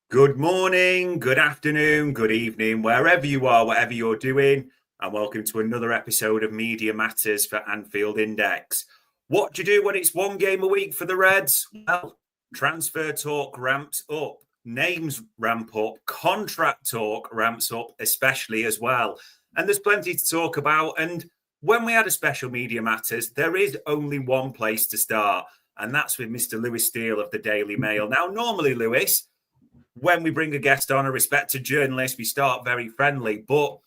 Good morning, good afternoon, good evening, wherever you are, whatever you're doing, and welcome to another episode of Media Matters for Anfield Index. What do you do when it's one game a week for the Reds? Well, transfer talk ramps up, names ramp up, contract talk ramps up, especially as well. And there's plenty to talk about. And when we had a special Media Matters, there is only one place to start, and that's with Mr. Lewis Steele of the Daily Mail. Now, normally, Lewis, when we bring a guest on, a respected journalist, we start very friendly. But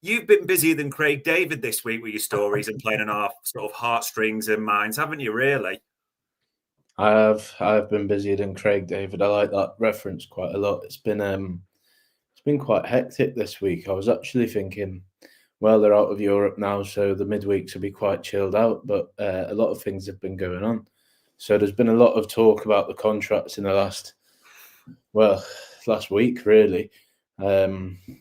you've been busier than Craig David this week with your stories and playing on our sort of heartstrings and minds, haven't you, really? I've been busier than Craig David. I like that reference quite a lot. It's been quite hectic this week. I was actually thinking, well, they're out of Europe now, so the midweeks will be quite chilled out. But a lot of things have been going on. So there's been a lot of talk about the contracts in the last week, really.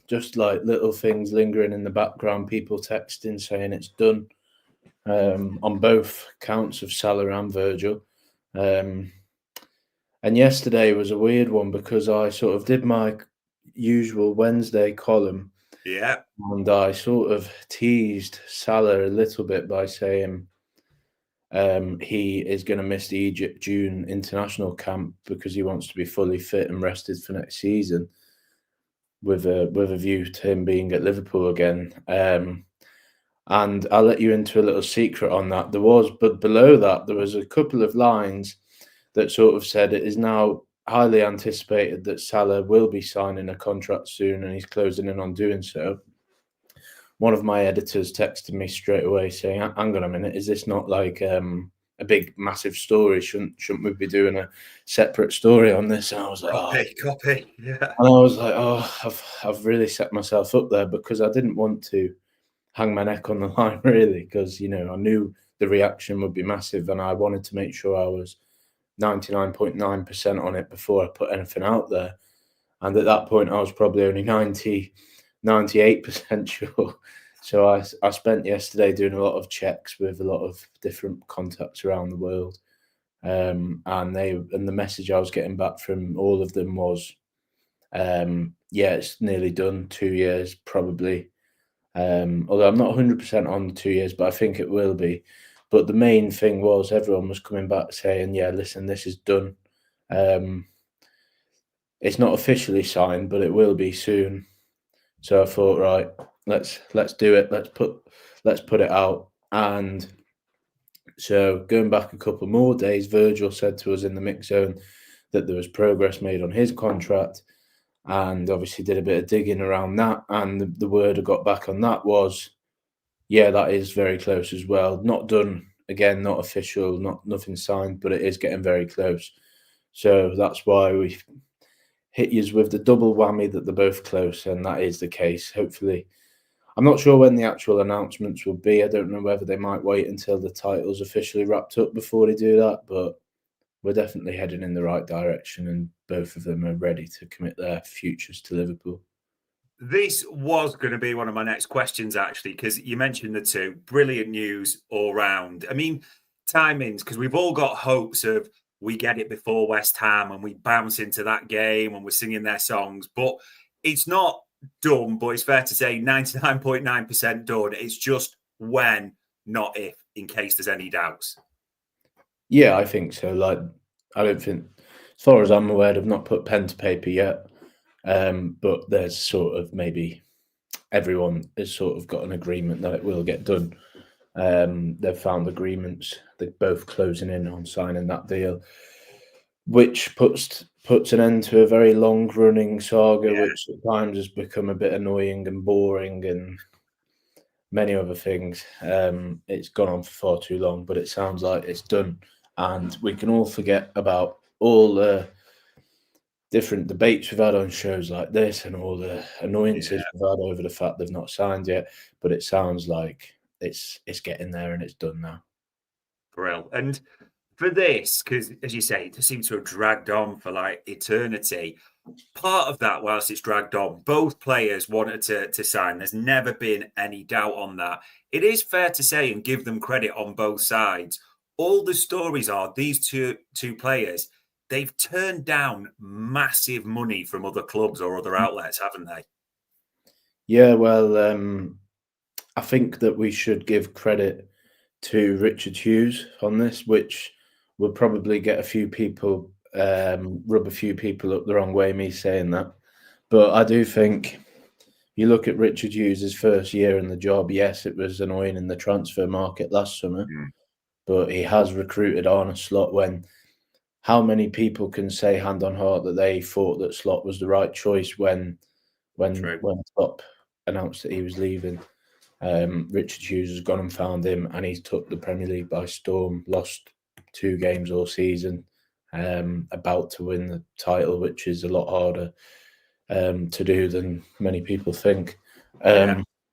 Just like little things lingering in the background, people texting saying it's done on both counts of Salah and Virgil. And yesterday was a weird one because I sort of did my usual Wednesday column Yeah. and I sort of teased Salah a little bit by saying he is going to miss the Egypt June international camp because he wants to be fully fit and rested for next season, with a view to him being at Liverpool again. And I'll let you into a little secret on that. But below that, there was a couple of lines that sort of said it is now highly anticipated that Salah will be signing a contract soon, and he's closing in on doing so. One of my editors texted me straight away saying, "Hang on a minute, is this not like a big, massive story? Shouldn't we be doing a separate story on this?" And I was like, Copy. Yeah. and I was like, I've really set myself up there because I didn't want to hang my neck on the line, really, because I knew the reaction would be massive, and I wanted to make sure I was 99.9% on it before I put anything out there. And at that point, I was probably only 98% sure. So I spent yesterday doing a lot of checks with a lot of different contacts around the world. And the message I was getting back from all of them was, yeah, it's nearly done, 2 years probably. Although I'm not 100% on the 2 years, but I think it will be. But the main thing was everyone was coming back saying, yeah, listen, this is done. It's not officially signed, but it will be soon. So I thought, right, let's do it. Let's put it out. And so going back a couple more days, Virgil said to us in the mix zone that there was progress made on his contract, and obviously did a bit of digging around that. And the word I got back on that was, yeah, that is very close as well. Not done again, not official, nothing signed, but it is getting very close. So that's why we hit you with the double whammy that they're both close, and that is the case. Hopefully, I'm not sure when the actual announcements will be. I don't know whether they might wait until the title's officially wrapped up before they do that, but we're definitely heading in the right direction, and both of them are ready to commit their futures to Liverpool. This was going to be one of my next questions, actually, because you mentioned the two. Brilliant news all round. I mean, timings, because we've all got hopes of we get it before West Ham and we bounce into that game and we're singing their songs. But it's not done, but it's fair to say 99.9% done. It's just when, not if, in case there's any doubts. Yeah, I think so. Like, I don't think, as far as I'm aware, they've not put pen to paper yet. But there's sort of maybe everyone has sort of got an agreement that it will get done. They've found agreements. They're both closing in on signing that deal, which puts an end to a very long running saga, Yeah. which at times has become a bit annoying and boring and many other things. It's gone on for far too long, but it sounds like it's done, and we can all forget about all the different debates we've had on shows like this and all the annoyances we've had over the fact they've not signed yet. But it sounds like it's getting there and it's done now. Brill. And for this, because as you say, it seems to have dragged on for like eternity. Part of that, whilst it's dragged on, both players wanted to sign. There's never been any doubt on that. It is fair to say and give them credit on both sides. All the stories are these two players. they've turned down massive money from other clubs or other outlets, haven't they? Yeah, well, I think that we should give credit to Richard Hughes on this, which will probably get a few people, rub a few people up the wrong way, me saying that. But I do think you look at Richard Hughes' first year in the job, yes, it was annoying in the transfer market last summer, but he has recruited Arne Slot when how many people can say hand on heart that they thought that Slot was the right choice when Klopp announced that he was leaving. Richard Hughes has gone and found him, and he's took the Premier League by storm. Lost 2 games all season, about to win the title, which is a lot harder to do than many people think.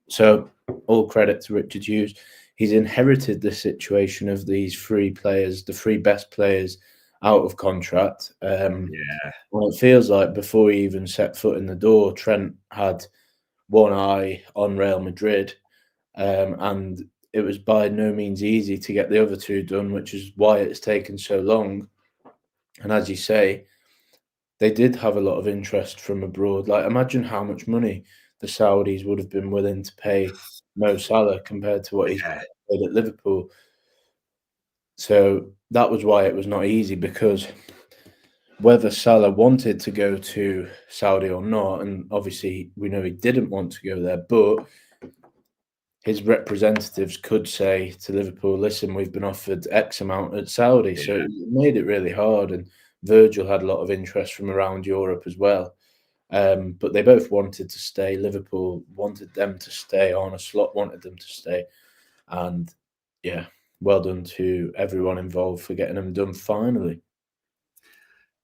So all credit to Richard Hughes. He's inherited the situation of these 3 players, the 3 best players out of contract. Well, it feels like before he even set foot in the door, Trent had one eye on Real Madrid, and it was by no means easy to get the other 2 done, which is why it's taken so long. And as you say, they did have a lot of interest from abroad. Like, imagine how much money the Saudis would have been willing to pay Mo Salah compared to what he's paid at Liverpool. So that was why it was not easy, because whether Salah wanted to go to Saudi or not, and obviously we know he didn't want to go there, but his representatives could say to Liverpool, listen, we've been offered X amount at Saudi. So it made it really hard. And Virgil had a lot of interest from around Europe as well. But they both wanted to stay. Liverpool wanted them to stay. Arne Slot wanted them to stay. And yeah, well done to everyone involved for getting them done finally.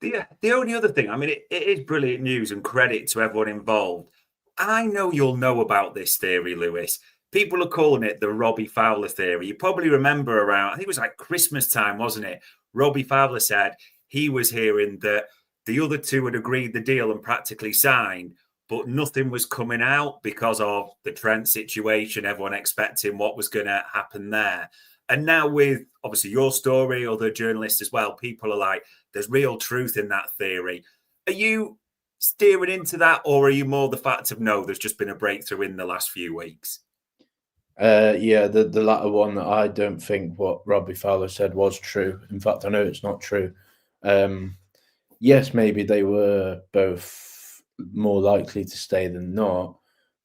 The only other thing, I mean, it is brilliant news and credit to everyone involved. I know you'll know about this theory, Lewis. People are calling it the Robbie Fowler theory. You probably remember around, I think it was like Christmas time, wasn't it? Robbie Fowler said he was hearing that the other 2 had agreed the deal and practically signed, but nothing was coming out because of the Trent situation, everyone expecting what was going to happen there. And now with, obviously, your story, other journalists as well, people are like, there's real truth in that theory. Are you steering into that, or are you more the fact of no, there's just been a breakthrough in the last few weeks? Yeah, the latter one. I don't think what Robbie Fowler said was true. In fact, I know it's not true. Yes, maybe they were both more likely to stay than not.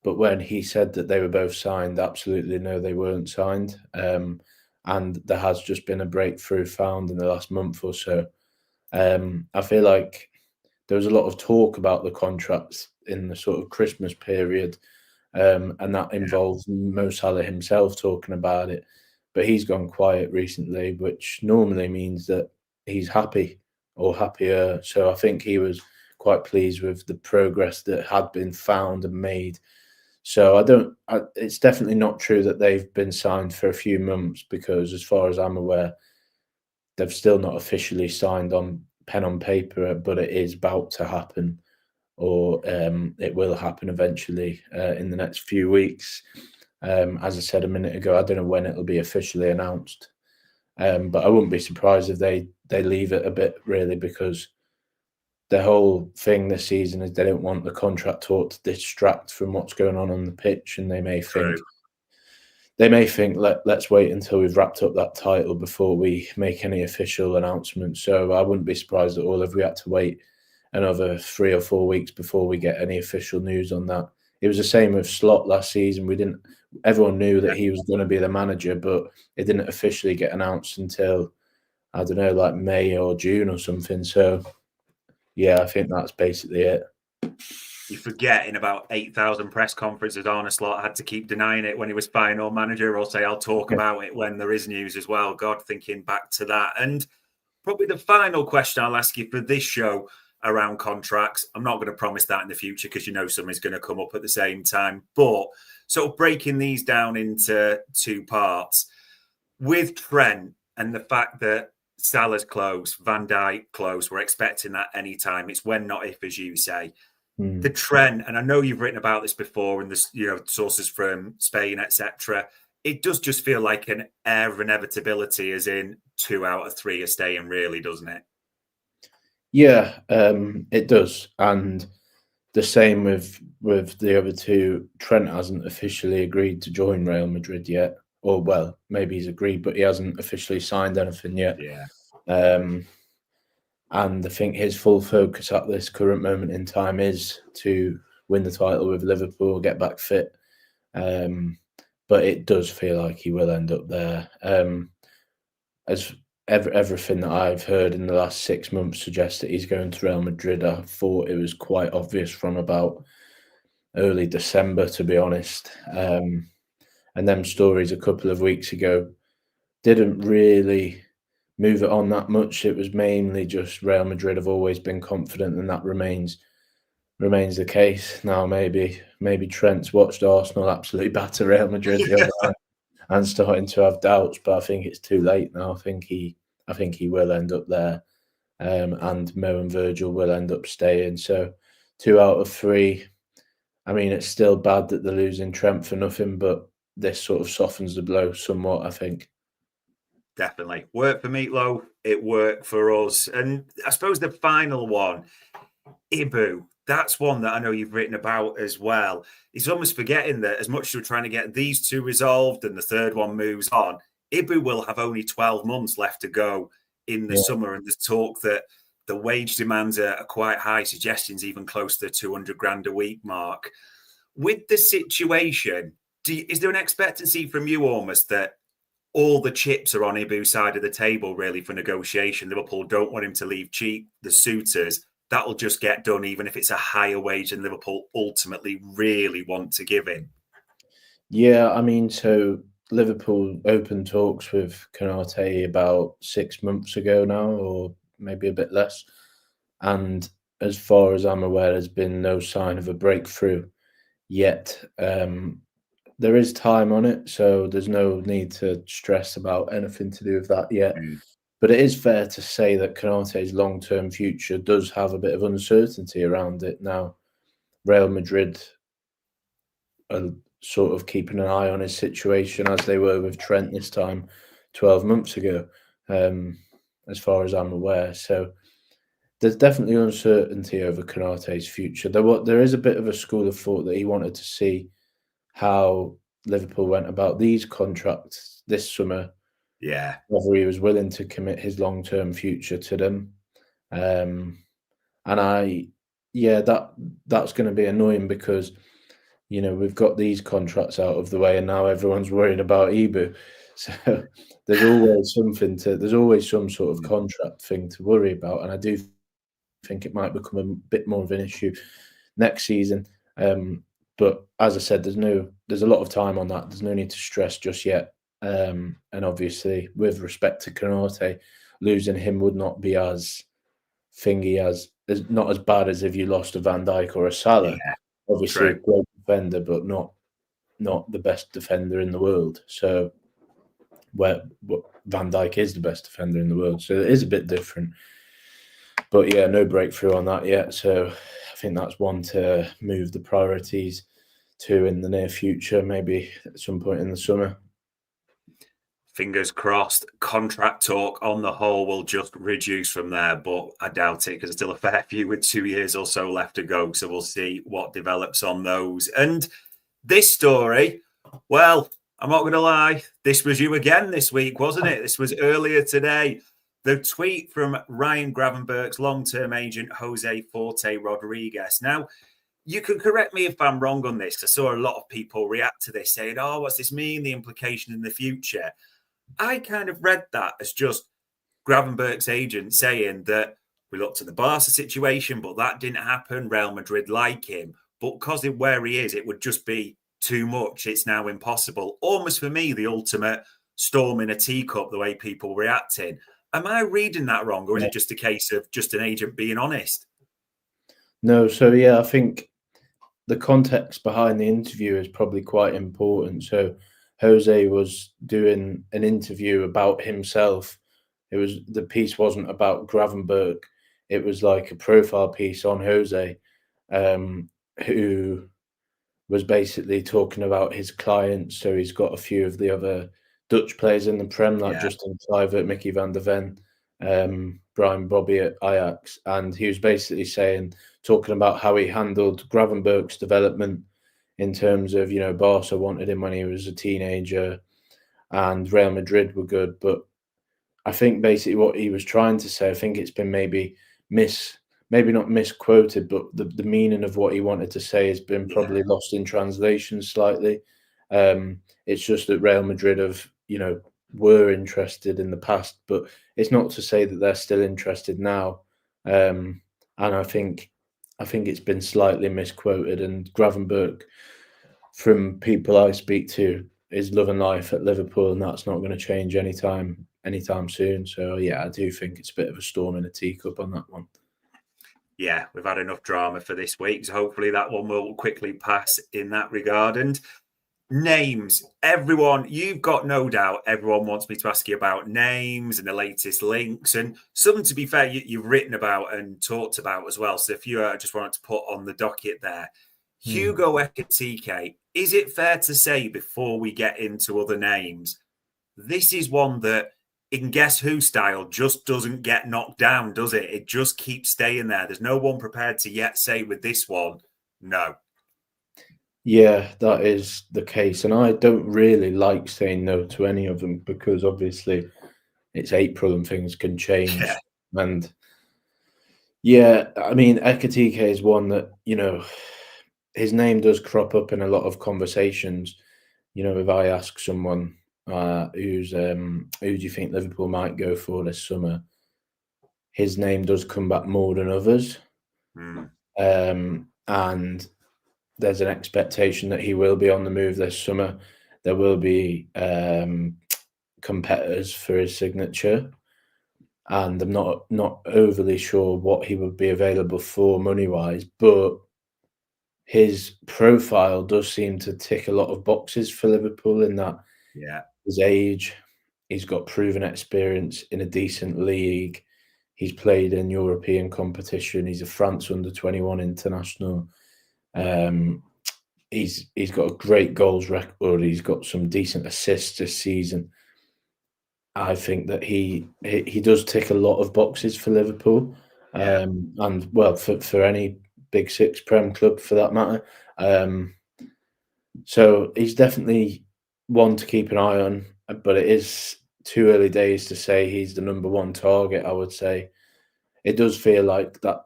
But when he said that they were both signed, absolutely no, they weren't signed. And there has just been a breakthrough found in the last month or so. I feel like there was a lot of talk about the contracts in the sort of Christmas period. And that involves Mo Salah himself talking about it. But he's gone quiet recently, which normally means that he's happy or happier. So I think he was quite pleased with the progress that had been found and made. So it's definitely not true that they've been signed for a few months, because as far as I'm aware, they've still not officially signed on pen on paper, but it is about to happen. Or it will happen eventually in the next few weeks. As I said a minute ago, I don't know when it'll be officially announced, but I wouldn't be surprised if they leave it a bit, really, because the whole thing this season is they don't want the contract talk to distract from what's going on the pitch, and they may think let's wait until we've wrapped up that title before we make any official announcement. So I wouldn't be surprised at all if we had to wait another 3 or 4 weeks before we get any official news on that. It was the same with Slot last season. Everyone knew that he was going to be the manager, but it didn't officially get announced until, I don't know, like May or June or something. So yeah, I think that's basically it. You forget in about 8,000 press conferences, Arne Slot had to keep denying it when he was final manager, or say, I'll talk about it when there is news as well. God, thinking back to that. And probably the final question I'll ask you for this show around contracts. I'm not going to promise that in the future, because you know something's going to come up at the same time. But sort of breaking these down into 2 parts. With Trent and the fact that Salah's close, Van Dijk close, we're expecting that anytime. It's when, not if, as you say. The trend, and I know you've written about this before, and there's sources from Spain, etc. It does just feel like an air of inevitability, as in 2 out of 3 are staying, really, doesn't it? Yeah, it does, and the same with the other two. Trent hasn't officially agreed to join Real Madrid yet, or well, maybe he's agreed, but he hasn't officially signed anything yet. Yeah. And I think his full focus at this current moment in time is to win the title with Liverpool, get back fit. But it does feel like he will end up there. As everything that I've heard in the last 6 months suggests that he's going to Real Madrid. I thought it was quite obvious from about early December, to be honest. And them stories a couple of weeks ago didn't really move it on that much. It was mainly just Real Madrid have always been confident, and that remains the case. Now maybe Trent's watched Arsenal absolutely batter Real Madrid the other night and starting to have doubts, but I think it's too late now. I think he will end up there, and Mo and Virgil will end up staying. So 2 out of 3. I mean, it's still bad that they're losing Trent for nothing, but this sort of softens the blow somewhat, I think. Definitely. Worked for Meatloaf. It worked for us. And I suppose the final one, Ibu, that's one that I know you've written about as well. He's almost forgetting that as much as we're trying to get these two resolved and the third one moves on, Ibu will have only 12 months left to go in the summer. And there's talk that the wage demands are quite high, suggestions even close to the 200 grand a week mark. With the situation, is there an expectancy from you almost that all the chips are on Ibu's side of the table, really, for negotiation? Liverpool don't want him to leave cheap. The suitors, that'll just get done, even if it's a higher wage than Liverpool ultimately really want to give him. Yeah, I mean, so Liverpool opened talks with Konaté about 6 months ago now, or maybe a bit less. And as far as I'm aware, there's been no sign of a breakthrough yet. There is time on it, so there's no need to stress about anything to do with that yet. But it is fair to say that Konaté's long-term future does have a bit of uncertainty around it now. Real Madrid are sort of keeping an eye on his situation, as they were with Trent this time 12 months ago, as far as I'm aware. So there's definitely uncertainty over Konaté's future. There is a bit of a school of thought that he wanted to see how Liverpool went about these contracts this summer. Yeah. Whether he was willing to commit his long-term future to them. And that's going to be annoying because, we've got these contracts out of the way and now everyone's worried about Ibu. So there's always some sort of contract thing to worry about. And I do think it might become a bit more of an issue next season. But as I said, there's a lot of time on that. There's no need to stress just yet. And obviously, with respect to Konaté, losing him would not be as not as bad as if you lost a Van Dijk or a Salah. Yeah, Obviously, true. a great defender, but not the best defender in the world. So, Van Dijk is the best defender in the world, so it is a bit different. But yeah, no breakthrough on that yet. So I think that's one to move the priorities to in the near future, maybe at some point in the summer. Fingers crossed. Contract talk on the whole will just reduce from there, but I doubt it because there's still a fair few with 2 years or so left to go. So we'll see what develops on those. And this story, well, I'm not going to lie, this was you again this week, wasn't it? This was earlier today. The tweet from Ryan Gravenberch's long-term agent, Jose Forte Rodriguez. Now, you can correct me if I'm wrong on this. I saw a lot of people react to this saying, oh, what's this mean? The implication in the future. I kind of read that as just Gravenberch's agent saying that we looked at the Barca situation, but that didn't happen. Real Madrid like him. But because of where he is, it would just be too much. It's now impossible. Almost for me, the ultimate storm in a teacup, the way people reacting. Am I reading that wrong? Or is it just a case of just an agent being honest? No, so yeah, I think the context behind the interview is probably quite important. So Jose was doing an interview about himself. The piece wasn't about Gravenberch. It was like a profile piece on Jose, who was basically talking about his clients. So he's got a few of the other Dutch players in the Prem, like Justin Kluivert, Mickey van der Ven, Brian Bobby at Ajax, and he was basically talking about how he handled Gravenberch's development in terms of, Barca wanted him when he was a teenager and Real Madrid were good. But I think basically what he was trying to say, I think it's been maybe not misquoted, but the meaning of what he wanted to say has been probably lost in translation slightly. It's just that Real Madrid have, were interested in the past, but it's not to say that they're still interested now. And I think it's been slightly misquoted. And Gravenberch, from people I speak to, is loving life at Liverpool, and that's not going to change anytime soon. So yeah, I do think it's a bit of a storm in a teacup on that one. Yeah, we've had enough drama for this week, so hopefully that one will quickly pass in that regard. And names, everyone, you've got no doubt everyone wants me to ask you about names and the latest links, and some, to be fair, you've written about and talked about as well. So if you just wanted to put on the docket there, Hugo Ekitike, is it fair to say, before we get into other names, this is one that in Guess Who style just doesn't get knocked down, does it? It just keeps staying there. There's no one prepared to yet say with this one, no. Yeah, that is the case. And I don't really like saying no to any of them because obviously it's April and things can change. Yeah. And yeah, I mean, Ekitike is one that, his name does crop up in a lot of conversations. If I ask someone who do you think Liverpool might go for this summer, his name does come back more than others. And there's an expectation that he will be on the move this summer. There will be competitors for his signature, and I'm not overly sure what he would be available for money-wise, but his profile does seem to tick a lot of boxes for Liverpool in that his age, he's got proven experience in a decent league, he's played in European competition, he's a France under-21 international. He's got a great goals record. He's got some decent assists this season. I think that he does tick a lot of boxes for Liverpool, and well for any Big Six Prem club for that matter. So he's definitely one to keep an eye on. But it is too early days to say he's the number one target. I would say it does feel like that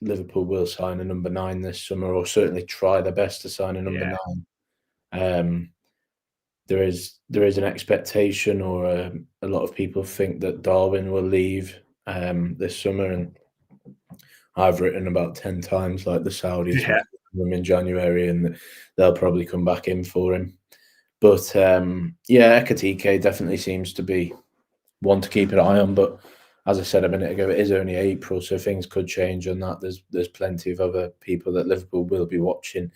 Liverpool will sign a number 9 this summer, or certainly try their best to sign a number 9. There is an expectation, or a lot of people think that Darwin will leave this summer, and I've written about 10 times like the Saudis will him in January, and they'll probably come back in for him. But Ekitike definitely seems to be one to keep an eye on. But as I said a minute ago, it is only April, so things could change on that. There's plenty of other people that Liverpool will be watching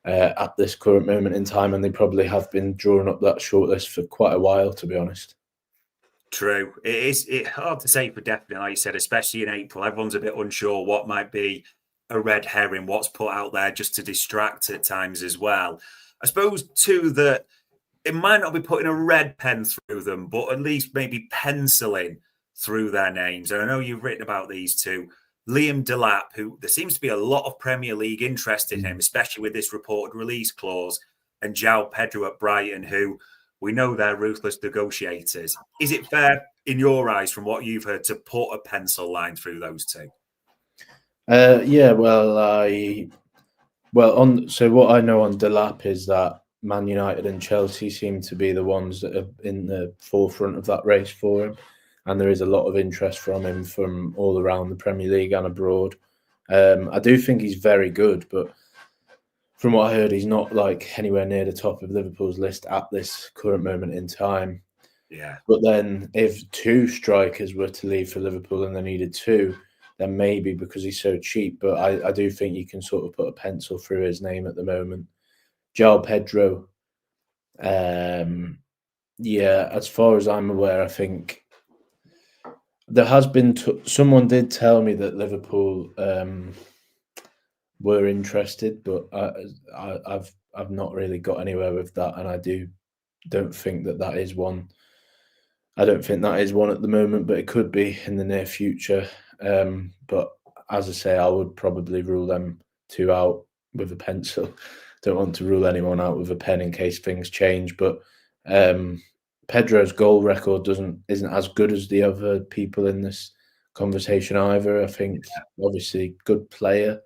at this current moment in time, and they probably have been drawing up that shortlist for quite a while, to be honest. True. It's hard to say for definite, like you said, especially in April. Everyone's a bit unsure what might be a red herring, what's put out there just to distract at times as well. I suppose, too, that it might not be putting a red pen through them, but at least maybe penciling through their names. And I know you've written about these two. Liam Delap, who there seems to be a lot of Premier League interest in him, especially with this reported release clause, and João Pedro at Brighton, who we know they're ruthless negotiators. Is it fair, in your eyes, from what you've heard, to put a pencil line through those two? So what I know on Delap is that Man United and Chelsea seem to be the ones that are in the forefront of that race for him, and there is a lot of interest from him from all around the Premier League and abroad. I do think he's very good, but from what I heard, he's not like anywhere near the top of Liverpool's list at this current moment in time. Yeah. But then if 2 strikers were to leave for Liverpool and they needed 2, then maybe because he's so cheap. But I do think you can sort of put a pencil through his name at the moment. João Pedro, as far as I'm aware, I think there has been someone did tell me that Liverpool were interested, but I've not really got anywhere with that, and I don't think that is one I don't think that is one at the moment, but it could be in the near future. But as I say, I would probably rule them two out with a pencil. Don't want to rule anyone out with a pen in case things change. But Pedro's goal record isn't as good as the other people in this conversation either. I think obviously good player,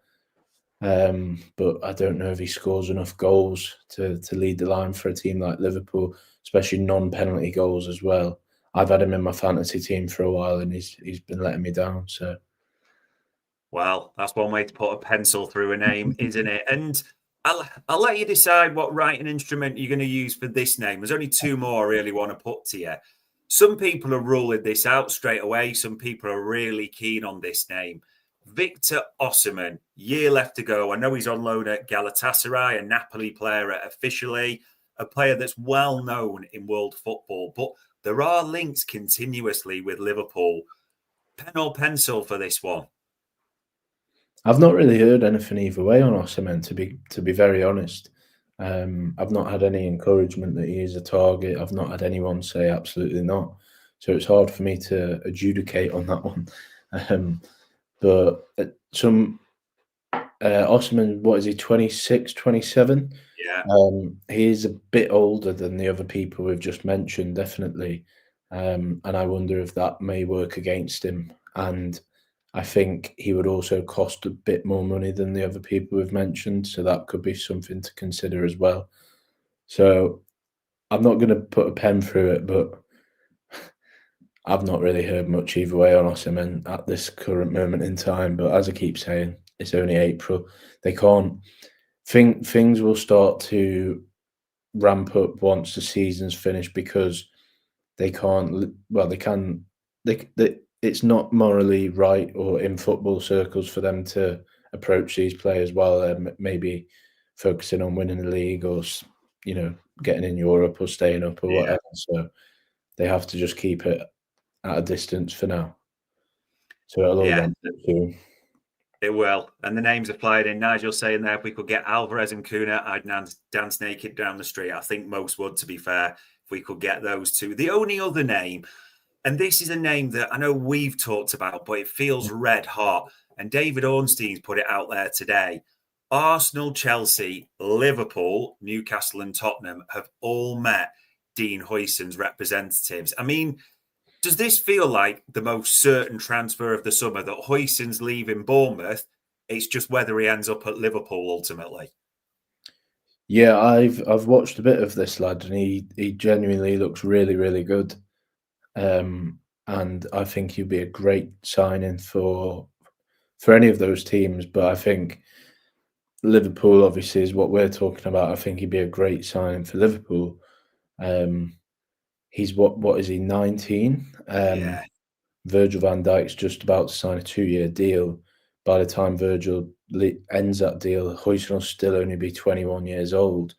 but I don't know if he scores enough goals to lead the line for a team like Liverpool, especially non-penalty goals as well. I've had him in my fantasy team for a while, and he's been letting me down. So, well, that's one way to put a pencil through a name, isn't it? And I'll let you decide what writing instrument you're going to use for this name. There's only two more I really want to put to you. Some people are ruling this out straight away. Some people are really keen on this name. Victor Osimhen, year left to go. I know he's on loan at Galatasaray, a Napoli player officially, a player that's well known in world football, but there are links continuously with Liverpool. Pen or pencil for this one? I've not really heard anything either way on Osimhen, to be very honest. I've not had any encouragement that he is a target. I've not had anyone say absolutely not. So it's hard for me to adjudicate on that one. But some Osimhen, what is he, 26, 27? Yeah. He is a bit older than the other people we've just mentioned, definitely. And I wonder if that may work against him. And I think he would also cost a bit more money than the other people we've mentioned. So that could be something to consider as well. So I'm not going to put a pen through it, but I've not really heard much either way on Osimhen at this current moment in time. But as I keep saying, it's only April. They can't think things will start to ramp up once the season's finished because they can't. Well, they can. It's not morally right or in football circles for them to approach these players while they're maybe focusing on winning the league or getting in Europe or staying up or whatever. So they have to just keep it at a distance for now. So it'll all ramp up soon. It will. And the names are flying in. Nigel saying there, if we could get Alvarez and Kuna, I'd dance naked down the street. I think most would, to be fair, if we could get those two. The only other name, and this is a name that I know we've talked about, but it feels red hot. And David Ornstein's put it out there today. Arsenal, Chelsea, Liverpool, Newcastle and Tottenham have all met Dean Huijsen's representatives. I mean, does this feel like the most certain transfer of the summer, that Huijsen's leaving Bournemouth? It's just whether he ends up at Liverpool ultimately. Yeah, I've watched a bit of this lad, and he genuinely looks really, really good. And I think he'd be a great signing for any of those teams. But I think Liverpool obviously is what we're talking about. I think he'd be a great signing for Liverpool. He's what is he, 19? Virgil van Dijk's just about to sign a 2-year deal. By the time Virgil ends that deal, Huijsen will still only be 21 years old.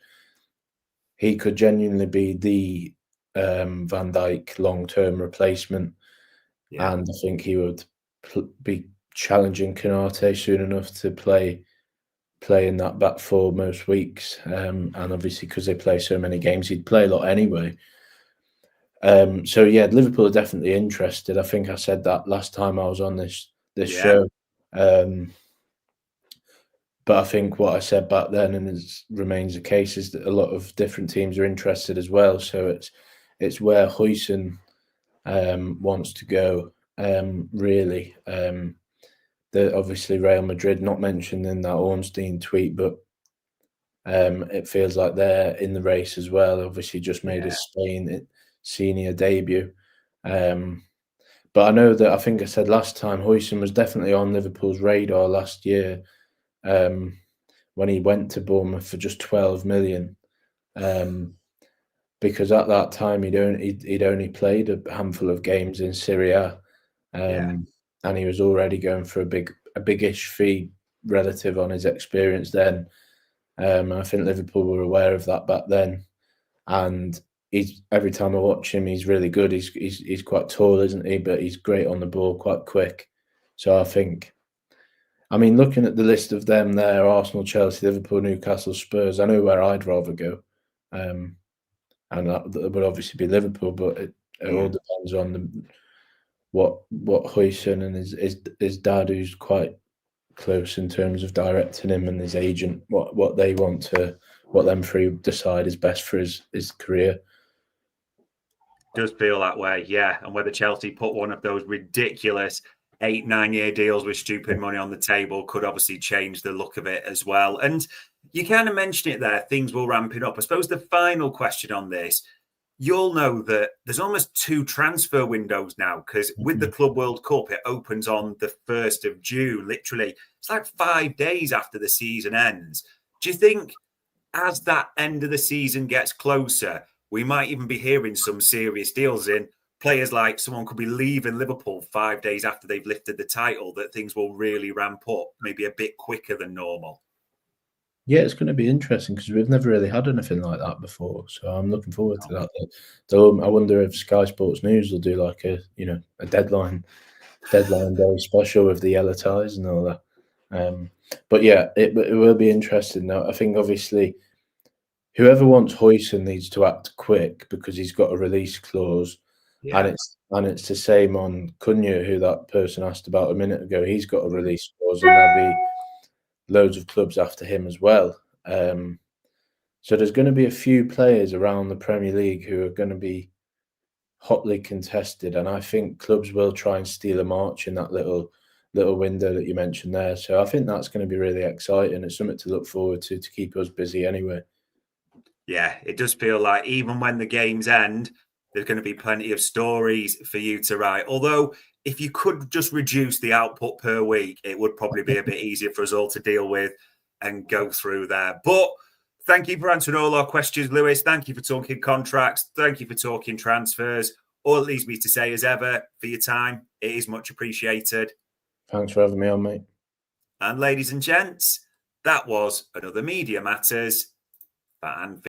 He could genuinely be the Van Dijk long-term replacement. Yeah. And I think he would be challenging Konaté soon enough to play in that back four most weeks. And obviously, because they play so many games, he'd play a lot anyway. So yeah, Liverpool are definitely interested. I think I said that last time I was on this show. But I think what I said back then, and it remains the case, is that a lot of different teams are interested as well. So it's where Huijsen wants to go, really. Obviously Real Madrid not mentioned in that Ornstein tweet, but it feels like they're in the race as well. Obviously just made his Spain senior debut. But I know that I think I said last time, Huijsen was definitely on Liverpool's radar last year when he went to Bournemouth for just 12 million. Because at that time he'd only played a handful of games in Serie A, and he was already going for a big-ish fee relative on his experience then. I think Liverpool were aware of that back then, and every time I watch him, he's really good. He's quite tall, isn't he? But he's great on the ball, quite quick. So I mean, looking at the list of them there, Arsenal, Chelsea, Liverpool, Newcastle, Spurs, I know where I'd rather go. And that would obviously be Liverpool, but It all depends on what Huijsen and his dad, who's quite close in terms of directing him, and his agent, what they want to, what them three decide is best for his career. Does feel that way, yeah. And whether Chelsea put one of those ridiculous 8-9 year deals with stupid money on the table could obviously change the look of it as well. And you kind of mentioned it there, things will ramp it up. I suppose the final question on this, you'll know that there's almost 2 transfer windows now, because with the Club World Cup, it opens on the 1st of June, literally. It's like 5 days after the season ends. Do you think as that end of the season gets closer, we might even be hearing some serious deals in players, like someone could be leaving Liverpool 5 days after they've lifted the title, that things will really ramp up maybe a bit quicker than normal? Yeah, it's going to be interesting because we've never really had anything like that before. So I'm looking forward to that. So I wonder if Sky Sports News will do like a deadline day special with the yellow ties and all that. But yeah, it will be interesting. Now, I think obviously whoever wants Huijsen needs to act quick because he's got a release clause, and it's the same on Cunha, who that person asked about a minute ago. He's got a release clause, and there'll be loads of clubs after him as well. So there's going to be a few players around the Premier League who are going to be hotly contested, and I think clubs will try and steal a march in that little window that you mentioned there. So I think that's going to be really exciting. It's something to look forward to keep us busy anyway. Yeah, it does feel like even when the games end, there's going to be plenty of stories for you to write. Although, if you could just reduce the output per week, it would probably be a bit easier for us all to deal with and go through there. But thank you for answering all our questions, Lewis. Thank you for talking contracts. Thank you for talking transfers. All it leaves me to say, as ever, for your time, it is much appreciated. Thanks for having me on, mate. And ladies and gents, that was another Media Matters for Anfield.